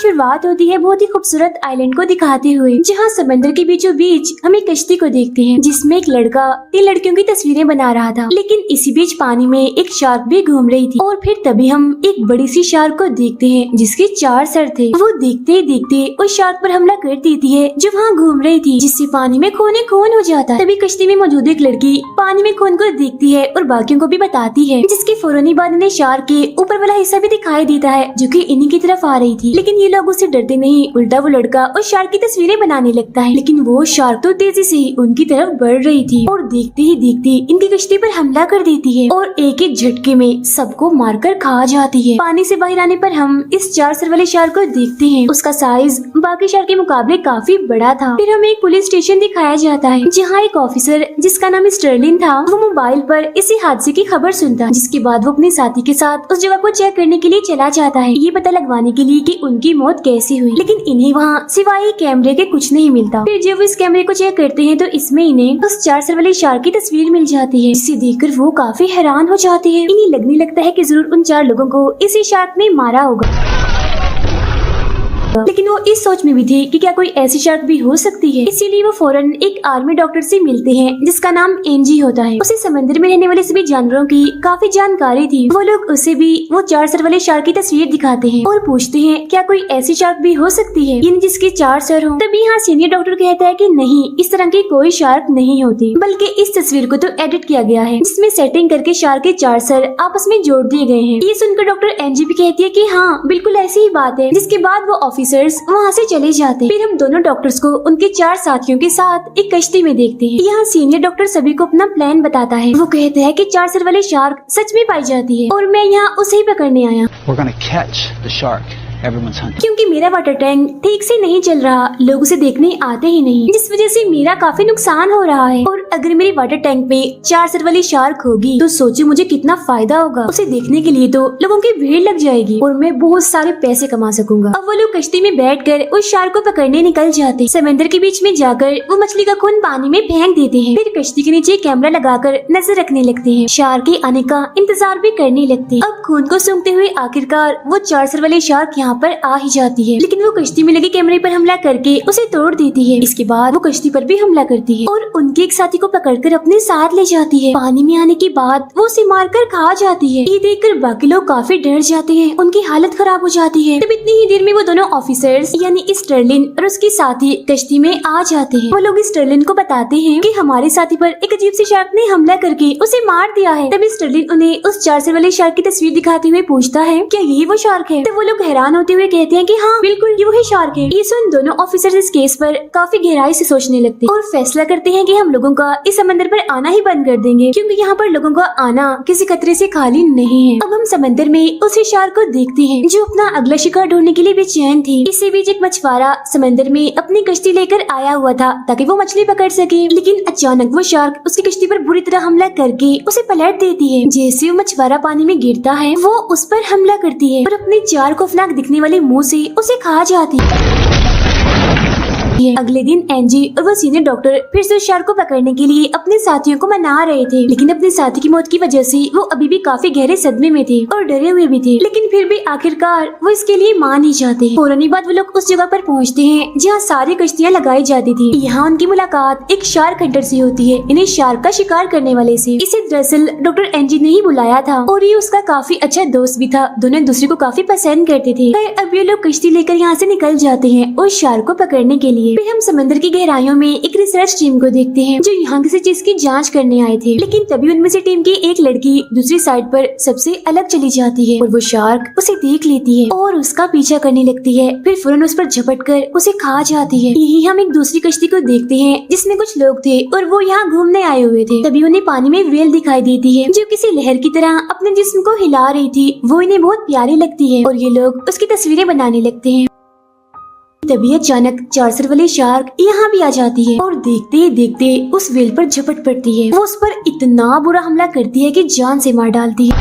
शुरुआत होती है बहुत ही खूबसूरत आइलैंड को दिखाते हुए, जहाँ समंदर के बीचों बीच हम एक कश्ती को देखते हैं जिसमें एक लड़का 3 लड़कियों की तस्वीरें बना रहा था। लेकिन इसी बीच पानी में एक शार्क भी घूम रही थी और फिर तभी हम एक बड़ी सी शार्क को देखते हैं जिसके 4 सर थे। वो देखते ही देखते उस शार्क पर हमला कर देती है जो वहाँ घूम रही थी, जिससे पानी में खून हो जाता है। तभी कश्ती में मौजूद एक लड़की पानी में खून को देखती है और बाकियों को भी बताती है, जिसके फौरन बाद इन्हें शार्क के ऊपर वाला हिस्सा भी दिखाई देता है जो कि इन्हीं की तरफ आ रही थी। लेकिन ये लोग उससे डरते नहीं, उल्टा वो लड़का उस शार्क की तस्वीरें बनाने लगता है। लेकिन वो शार्क तो तेजी से उनकी तरफ बढ़ रही थी और देखते ही देखते इनकी कश्ती पर हमला कर देती है और एक एक झटके में सबको मारकर खा जाती है। पानी से बाहर आने पर हम इस 4 सर वाले शार्क को देखते हैं। उसका साइज बाकी शार्क के मुकाबले काफी बड़ा था। फिर हमें एक पुलिस स्टेशन दिखाया जाता है जहाँ एक ऑफिसर जिसका नाम स्टर्लिन था, वो मोबाइल पर इसी हादसे की खबर सुनता, जिसके बाद वो अपने साथी के साथ उस जगह को चेक करने के लिए चला जाता है, ये पता लगवाने के लिए कि उनकी मौत कैसी हुई। लेकिन इन्हें वहाँ सिवाय कैमरे के कुछ नहीं मिलता। फिर जब इस कैमरे को चेक करते हैं तो इसमें इन्हें उस 4 सर वाले शार्क की तस्वीर मिल जाती है, जिसे देखकर वो काफी हैरान हो जाती है। इन्हें लगने लगता है कि जरूर उन 4 लोगों को इसी शार्क ने मारा होगा। लेकिन वो इस सोच में भी थे कि क्या कोई ऐसी शार्क भी हो सकती है, इसीलिए वो फौरन एक आर्मी डॉक्टर से मिलते हैं जिसका नाम एनजी होता है। उसे समंदर में रहने वाले सभी जानवरों की काफी जानकारी थी। वो लोग उसे भी वो 4 सर वाले शार्क की तस्वीर दिखाते हैं और पूछते हैं क्या कोई ऐसी शार्क भी हो सकती है जिसके 4 सर हो। तभी यहाँ सीनियर डॉक्टर कहता है कि नहीं, इस तरह की कोई शार्क नहीं होती, बल्कि इस तस्वीर को तो एडिट किया गया है जिसमें सेटिंग करके शार्क के 4 सर आपस में जोड़ दिए गए हैं। ये सुनकर डॉक्टर एनजी भी कहती है कि हाँ बिल्कुल ऐसी ही बात है। जिसके बाद वो ऑफिसर्स वहाँ से चले जाते हैं। फिर हम दोनों डॉक्टर्स को उनके 4 साथियों के साथ एक कश्ती में देखते हैं। यहाँ सीनियर डॉक्टर सभी को अपना प्लान बताता है। वो कहते हैं कि 4 सर वाले शार्क सच में पाई जाती है और मैं यहाँ उसे ही पकड़ने आया। We're gonna catch the shark. Everyone's hunting. क्योंकि मेरा वाटर टैंक ठीक से नहीं चल रहा, लोग उसे देखने आते ही नहीं, जिस वजह से मेरा काफी नुकसान हो रहा है। और अगर मेरे वाटर टैंक पे 4 सर वाली शार्क होगी तो सोचो मुझे कितना फायदा होगा। उसे देखने के लिए तो लोगों की भीड़ लग जाएगी और मैं बहुत सारे पैसे कमा सकूंगा। अब वो लोग कश्ती में बैठकर उस शार्क को पकड़ने निकल जाते। समंदर के बीच में जाकर वो मछली का खून पानी में फेंक देते हैं। फिर कश्ती के नीचे कैमरा लगाकर नजर रखने लगते हैं, शार्क के आने का इंतजार भी करने लगते हैं। अब खून को सूंघते हुए आखिरकार वो 4 सर वाली शार्क यहाँ पर आ ही जाती है, लेकिन वो कश्ती में लगे कैमरे पर हमला करके उसे तोड़ देती है। इसके बाद वो कश्ती पर भी हमला करती है और उनके एक साथी को पकड़कर अपने साथ ले जाती है। पानी में आने के बाद वो उसे मारकर खा जाती है। ये देखकर बाकी लोग काफी डर जाते हैं, उनकी हालत खराब हो जाती है। तब इतनी ही देर में वो दोनों ऑफिसर्स यानी स्टर्लिन और उसकी साथी कश्ती में आ जाते हैं। वो लोग स्टर्लिन को बताते हैं कि हमारे साथी पर एक अजीब सी शार्क ने हमला करके उसे मार दिया है। तभी स्टर्लिन उन्हें उस 4 सर वाले शार्क की तस्वीर दिखाते हुए पूछता है क्या यही वो शार्क है। तो वो लोग हैरान होते हुए कहते हैं कि हाँ बिल्कुल ये वही शार्क है। ये सुन दोनों ऑफिसर्स इस केस पर काफी गहराई से सोचने लगते हैं और फैसला करते हैं कि हम लोगों का इस समंदर पर आना ही बंद कर देंगे, क्योंकि यहाँ पर लोगों का आना किसी खतरे से खाली नहीं है। अब हम समंदर में उसी शार्क को देखते हैं जो अपना अगला शिकार ढूंढने के लिए बेचैन थी। इसी बीच एक मछुआरा समंदर में अपनी कश्ती लेकर आया हुआ था ताकि वो मछली पकड़ सके, लेकिन अचानक वो शार्क उसकी कश्ती पर बुरी तरह हमला करके उसे पलट देती है। जैसे वो मछुआरा पानी में गिरता है वो उस पर हमला करती है और अपने 4 खौफनाक दिखने वाले मुंह से उसे खा जाती है। अगले दिन एनजी और वो सीनियर डॉक्टर फिर से शार्क को पकड़ने के लिए अपने साथियों को मना रहे थे, लेकिन अपने साथी की मौत की वजह से वो अभी भी काफी गहरे सदमे में थे और डरे हुए भी थे। लेकिन फिर भी आखिरकार वो इसके लिए मान ही जाते हैं। फौरन बाद वो लोग उस जगह पर पहुंचते हैं जहाँ सारी कश्तियाँ लगाई जाती थी। यहाँ उनकी मुलाकात एक शार्क हंटर से होती है, इन्हें शार्क का शिकार करने वाले से। इसे दरअसल डॉक्टर एनजी ने ही बुलाया था और ये उसका काफी अच्छा दोस्त भी था। दोनों एक दूसरे को काफी पसंद करते थे। अब ये लोग कश्ती लेकर यहाँ से निकल जाते हैं उस शार्क को पकड़ने के लिए। फिर हम समंदर की गहराइयों में एक रिसर्च टीम को देखते हैं जो यहाँ किसी चीज की जांच करने आए थे, लेकिन तभी उनमें से टीम की एक लड़की दूसरी साइड पर सबसे अलग चली जाती है और वो शार्क उसे देख लेती है और उसका पीछा करने लगती है। फिर फौरन उस पर झपटकर उसे खा जाती है। यही हम एक दूसरी कश्ती को देखते हैं जिसमें कुछ लोग थे और वो यहाँ घूमने आए हुए थे। तभी उन्हें पानी में व्हेल दिखाई देती है जो किसी लहर की तरह अपने जिस्म को हिला रही थी। वो इन्हें बहुत प्यारी लगती है और ये लोग उसकी तस्वीरें बनाने लगते हैं। तभी अचानक 4 सर वाली शार्क यहाँ भी आ जाती है और देखते ही देखते उस व्हेल पर झपट पड़ती है। वो उस पर इतना बुरा हमला करती है कि जान से मार डालती है।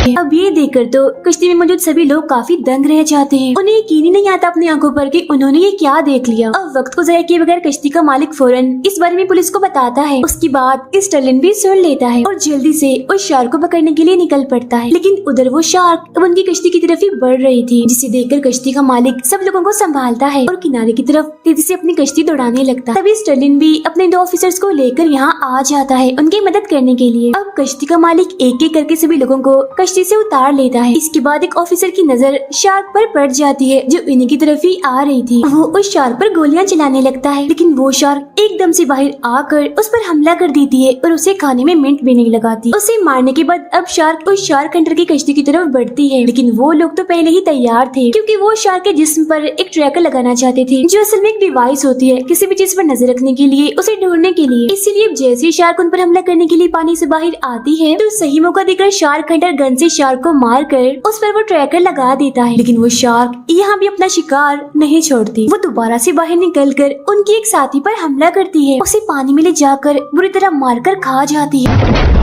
अब ये देखकर तो कश्ती में मौजूद सभी लोग काफी दंग रह जाते हैं। उन्हें यकीन ही नहीं आता अपनी आंखों पर कि उन्होंने ये क्या देख लिया। अब वक्त को जाया किए बगैर कश्ती का मालिक फौरन इस बारे में पुलिस को बताता है। उसकी बात स्टर्लिन भी सुन लेता है और जल्दी से उस शार्क को पकड़ने के लिए निकल पड़ता है। लेकिन उधर वो शार्क अब उनकी कश्ती की तरफ ही बढ़ रही थी, जिसे देखकर कश्ती का मालिक सब लोगों को संभालता है और किनारे की तरफ तेजी से अपनी कश्ती दौड़ाने लगता है। तभी स्टर्लिन भी अपने 2 ऑफिसर्स को लेकर यहाँ आ जाता है उनकी मदद करने के लिए। अब कश्ती का मालिक एक एक करके सभी लोगों को कश्ती से उतार लेता है। इसके बाद एक ऑफिसर की नजर शार्क पर पड़ जाती है जो इन्हीं की तरफ ही आ रही थी। वो उस शार्क पर गोलियां चलाने लगता है, लेकिन वो शार्क एकदम से बाहर आकर उस पर हमला कर देती है और उसे खाने में मिनट भी नहीं लगाती। उसे मारने के बाद अब शार्क उस शार्क हंटर की कश्ती की तरफ बढ़ती है, लेकिन वो लोग तो पहले ही तैयार थे क्योंकि वो शार्क के जिस्म पर एक ट्रैकर लगाना चाहते थे, जो असल में एक डिवाइस होती है किसी भी चीज पर नजर रखने के लिए, उसे ढूंढने के लिए। इसीलिए जैसे ही शार्क उन पर हमला करने के लिए पानी से बाहर आती है तो सही मौका देकर शार्क हंटर गन से शार्क को मारकर उस पर वो ट्रैकर लगा देता है। लेकिन वो शार्क यहाँ भी अपना शिकार नहीं छोड़ती। वो दोबारा से बाहर निकलकर उनकी एक साथी पर हमला करती है, उसे पानी में ले जाकर बुरी तरह मारकर खा जाती है।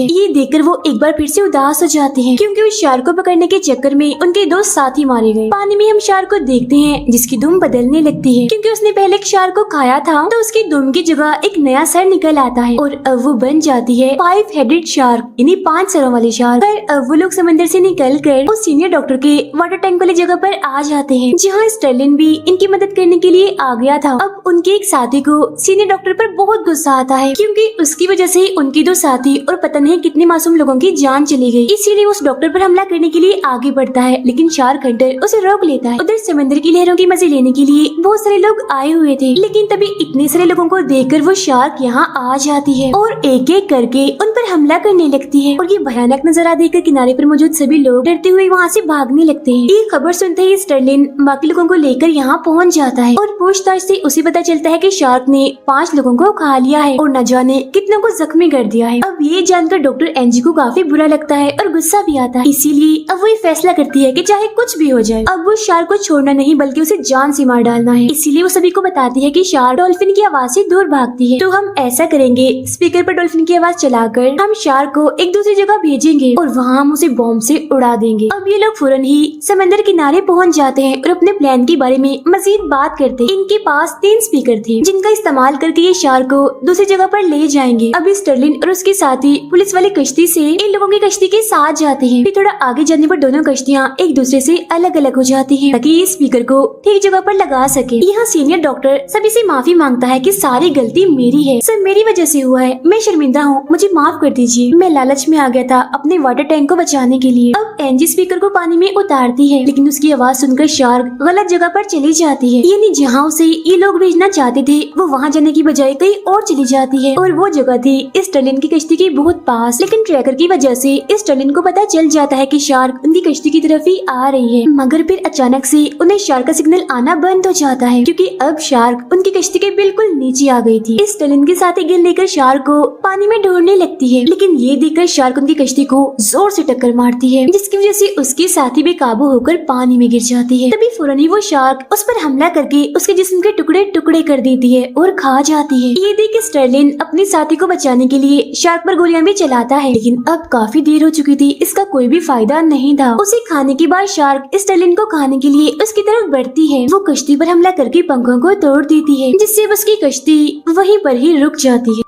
ये देखकर वो एक बार फिर से उदास हो जाते हैं क्योंकि उस शार्क को पकड़ने के चक्कर में उनके 2 साथी मारे गए। पानी में हम शार्क को देखते हैं जिसकी दुम बदलने लगती है क्योंकि उसने पहले एक शार्क को खाया था, तो उसकी दुम की जगह एक नया सर निकल आता है और अब वो बन जाती है 5 हेडेड शार्क, यानी 5 सरों वाली शार्क। पर अब वो लोग समंदर से निकल कर उस सीनियर डॉक्टर के वाटर टैंक वाली जगह पर आ जाते हैं जहाँ स्टर्लिन भी इनकी मदद करने के लिए आ गया था। अब उनके एक साथी को सीनियर डॉक्टर पर बहुत गुस्सा आता है क्योंकि उसकी वजह से उनकी 2 साथी और पता नहीं कितने मासूम लोगों की जान चली गई। इसीलिए उस डॉक्टर पर हमला करने के लिए आगे बढ़ता है, लेकिन शार्क हंटर उसे रोक लेता है। उधर समंदर की लहरों की मजे लेने के लिए बहुत सारे लोग आए हुए थे, लेकिन तभी इतने सारे लोगों को देखकर वो शार्क यहाँ आ जाती है और एक एक करके उन पर हमला करने लगती है। और ये भयानक नजारा देखकर किनारे पर मौजूद सभी लोग डरते हुए वहाँ से भागने लगते हैं। ये खबर सुनते ही स्टर्लिन बाकी लोगों को लेकर यहाँ पहुँच जाता है और पूछताछ से उसे पता चलता है कि शार्क ने 5 लोगों को खा लिया है और न जाने कितनों को जख्मी कर दिया है। अब ये जानकर डॉक्टर एनजी को काफी बुरा लगता है और गुस्सा भी आता है। इसीलिए अब वो ये फैसला करती है कि चाहे कुछ भी हो जाए अब वो शार्क को छोड़ना नहीं बल्कि उसे जान से मार डालना है। इसीलिए वो सभी को बताती है कि शार्क डॉल्फिन की आवाज से दूर भागती है, तो हम ऐसा करेंगे, स्पीकर पर डॉल्फिन की आवाज चलाकर हम शार्क को एक दूसरी जगह भेजेंगे और वहाँ हम उसे बॉम्ब से उड़ा देंगे। अब ये लोग फौरन ही समंदर किनारे पहुँच जाते हैं और अपने प्लान के बारे में मजीद बात करते हैं। इनके पास 3 स्पीकर थे जिनका इस्तेमाल करके ये शार्क को दूसरी जगह पर ले जाएंगे। अब स्टर्लिन और उसके साथी पुलिस वाली कश्ती से इन लोगों की कश्ती के साथ जाते हैं। फिर थोड़ा आगे जाने पर दोनों कश्तियाँ एक दूसरे से अलग अलग हो जाती हैं ताकि ये स्पीकर को ठीक जगह पर लगा सके। यहाँ सीनियर डॉक्टर सभी से माफी मांगता है कि सारी गलती मेरी है, सब मेरी वजह से हुआ है, मैं शर्मिंदा हूँ, मुझे माफ कर दीजिए, मैं लालच में आ गया था अपने वाटर टैंक को बचाने के लिए। अब एनजी स्पीकर को पानी में उतारती है, लेकिन उसकी आवाज सुनकर शार्क गलत जगह पर चली जाती है, यानी जहाँ उसे ये लोग भेजना चाहते थे वो वहाँ जाने की बजाय कहीं और चली जाती है और वो जगह थी स्टर्लिन की कश्ती के बहुत पास। लेकिन ट्रैकर की वजह से स्टर्लिन को पता चल जाता है कि शार्क उनकी कश्ती की तरफ ही आ रही है, मगर फिर अचानक से उन्हें शार्क का सिग्नल आना बंद हो जाता है क्योंकि अब शार्क उनकी कश्ती के बिल्कुल नीचे आ गई थी। स्टर्लिन के साथ गेंद लेकर शार्क को पानी में ढूंढने लगती है, लेकिन ये देखकर शार्क उनकी कश्ती को जोर से टक्कर मारती है जिसकी वजह से उसके साथी बेकाबू होकर पानी में गिर जाती है। तभी फौरन ही वो शार्क उस पर हमला करके उसके जिस्म के टुकड़े टुकड़े कर देती है और खा जाती है। ये देख स्टर्लिन अपने साथी को बचाने के लिए शार्क पर गोलियां भी चलाता है, लेकिन अब काफी देर हो चुकी थी, इसका कोई भी फायदा नहीं था। उसे खाने के बाद शार्क स्टर्लिन को खाने के लिए उसकी तरफ बढ़ती है। वो कश्ती पर हमला करके पंखों को तोड़ देती है जिससे उसकी कश्ती वहीं पर ही रुक जाती है।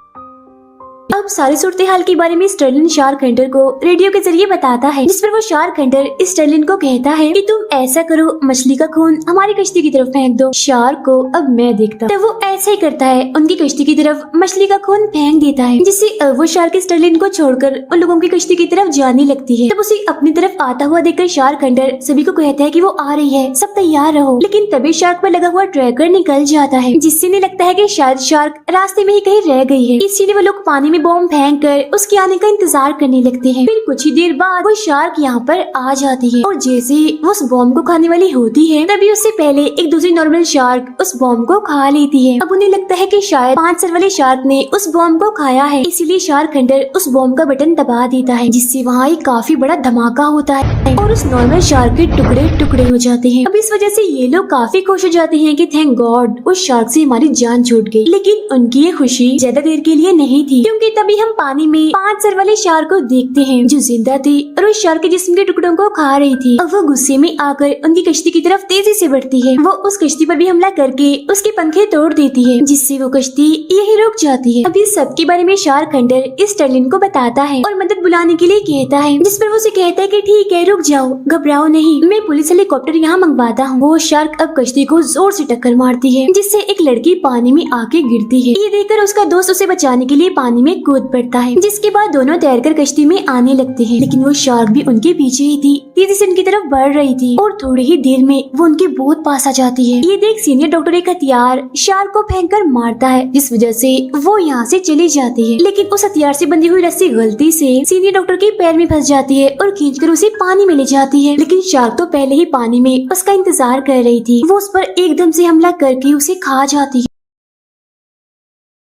अब सारी सूरत हाल के बारे में स्टर्लिन शार्क हंटर को रेडियो के जरिए बताता है, जिस पर वो शार्क हंटर स्टर्लिन को कहता है कि तुम ऐसा करो, मछली का खून हमारी कश्ती की तरफ फेंक दो। शार्क को अब मैं देखता तो वो ऐसा ही करता है, उनकी कश्ती की तरफ मछली का खून फेंक देता है, जिससे वो शार्क स्टर्लिन को छोड़कर उन लोगों की कश्ती की तरफ जाने लगती है। तब उसे अपनी तरफ आता हुआ देखकर शार्क हंटर सभी को कहता है कि वो आ रही है, सब तैयार रहो। लेकिन तभी शार्क पर लगा हुआ ट्रैकर निकल जाता है, जिससे नहीं लगता है कि शायद शार्क रास्ते में ही कहीं रह गई है। इसीलिए वो लोग पानी में बॉम्ब फेंक कर उसके आने का इंतजार करने लगते हैं। फिर कुछ ही देर बाद वो शार्क यहाँ पर आ जाती है और जैसे वो उस बॉम्ब को खाने वाली होती है तभी उससे पहले एक दूसरी नॉर्मल शार्क उस बॉम्ब को खा लेती है। अब उन्हें लगता है कि शायद 5 सर वाले शार्क ने उस बॉम्ब को खाया है, इसीलिए शार्क हंटर उस बॉम्ब का बटन दबा देता है, जिससे वहाँ एक काफी बड़ा धमाका होता है और उस नॉर्मल शार्क के टुकड़े टुकड़े हो जाते हैं। अब इस वजह से ये लोग काफी खुश हो जाते हैं कि थैंक गॉड उस शार्क से हमारी जान छूट गई। लेकिन उनकी ये खुशी ज्यादा देर के लिए नहीं थी, क्योंकि तभी तभी हम पानी में 5 सर वाले शार्क को देखते हैं जो जिंदा थी और उस शार्क के जिस्म के टुकड़ों को खा रही थी। अब वो गुस्से में आकर उनकी कश्ती की तरफ तेजी से बढ़ती है। वो उस कश्ती पर भी हमला करके उसके पंखे तोड़ देती है, जिससे वो कश्ती यही रुक जाती है। अब इस सब के बारे में शार्क हंटर स्टर्लिन को बताता है और मदद बुलाने के लिए कहता है, जिस पर वो उसे कहता है कि ठीक है, रुक जाओ, घबराओ नहीं, मैं पुलिस हेलीकॉप्टर यहाँ मंगवाता हूँ। वो शार्क अब कश्ती को जोर से टक्कर मारती है, जिससे एक लड़की पानी में आके गिरती है। ये देखकर उसका दोस्त उसे बचाने के लिए पानी में कूद पड़ता है, जिसके बाद दोनों तैरकर कश्ती में आने लगते हैं। लेकिन वो शार्क भी उनके पीछे ही थी, तेजी से उनकी तरफ बढ़ रही थी और थोड़ी ही देर में वो उनके बहुत पास आ जाती है। ये देख सीनियर डॉक्टर एक हथियार शार्क को फेंककर मारता है, जिस वजह से वो यहाँ से चली जाती है। लेकिन उस हथियार से बंधी हुई रस्सी गलती से सीनियर डॉक्टर के पैर में फंस जाती है और खींचकर उसे पानी में ले जाती है। लेकिन शार्क तो पहले ही पानी में उसका इंतजार कर रही थी। वो उस पर एकदम से हमला करके उसे खा जाती है।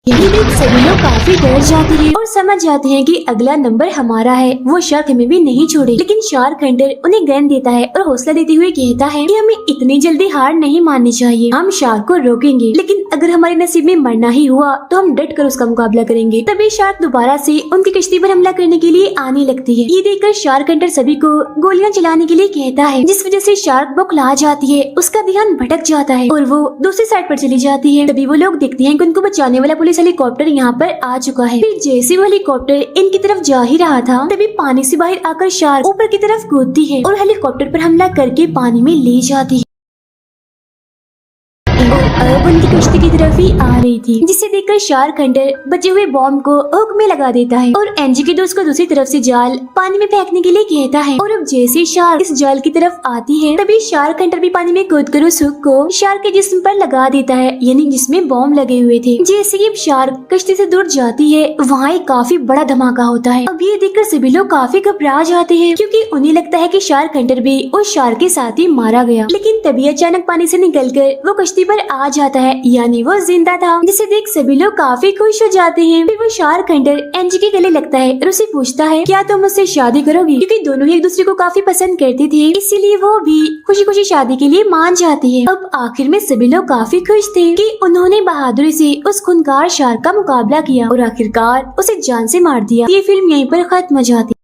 ये देख सभी लोग काफी डर जाते हैं और समझ जाते हैं कि अगला नंबर हमारा है। वो शार्क हमें भी नहीं छोड़े। लेकिन शार्क हंटर उन्हें गन देता है और हौसला देते हुए कहता है कि हमें इतनी जल्दी हार नहीं माननी चाहिए। हम शार्क को रोकेंगे, लेकिन अगर हमारे नसीब में मरना ही हुआ तो हम डट कर उसका मुकाबला करेंगे। तभी शार्क दोबारा से उनकी कश्ती पर हमला करने के लिए आने लगती है। ये देखकर शार्क हंटर सभी को गोलियां चलाने के लिए कहता है, जिस वजह से शार्क बौखला जाती है, उसका ध्यान भटक जाता है और वो दूसरी साइड पर चली जाती है। तभी वो लोग देखते हैं कि उनको बचाने वाला पुलिस हेलीकॉप्टर यहाँ पर आ चुका है। फिर जैसे वो हेलीकॉप्टर इनकी तरफ जा ही रहा था, तभी पानी से बाहर आकर शार्क ऊपर की तरफ कूदती है और हेलीकॉप्टर पर हमला करके पानी में ले जाती है। अब उनकी कश्ती की तरफ ही आ रही थी, जिसे देखकर शार्क हंटर बचे हुए बॉम्ब को हुक में लगा देता है और एंजी के दोस्त को दूसरी तरफ से जाल पानी में फेंकने के लिए कहता है। और अब जैसे शार्क इस जाल की तरफ आती है, तभी शार्क हंटर भी पानी में कूदकर उस हुक को शार्क के जिस्म पर लगा देता है, यानी जिसमें बॉम्ब लगे हुए थे। जैसे ही शार्क कश्ती से दूर जाती है, वहाँ एक काफी बड़ा धमाका होता है। अब ये देखकर सभी लोग काफी घबरा जाते हैं, क्योंकि उन्हें लगता है कि शार्क हंटर भी उस शार्क के साथ ही मारा गया। लेकिन तभी अचानक पानी से निकलकर वो कश्ती पर आ जाता है, यानी वो जिंदा था, जिसे देख सभी लोग काफी खुश हो जाते हैं। फिर वो शार्क हंटर एंजी के गले लगता है और उसे पूछता है, क्या तुम मुझसे शादी करोगी? क्योंकि दोनों ही एक दूसरे को काफी पसंद करते थे, इसीलिए वो भी खुशी खुशी शादी के लिए मान जाती है। अब आखिर में सभी लोग काफी खुश थे कि उन्होंने बहादुरी से उस खूंखार शार्क का मुकाबला किया और आखिरकार उसे जान से मार दिया। ये फिल्म यहीं पर खत्म हो जाती है।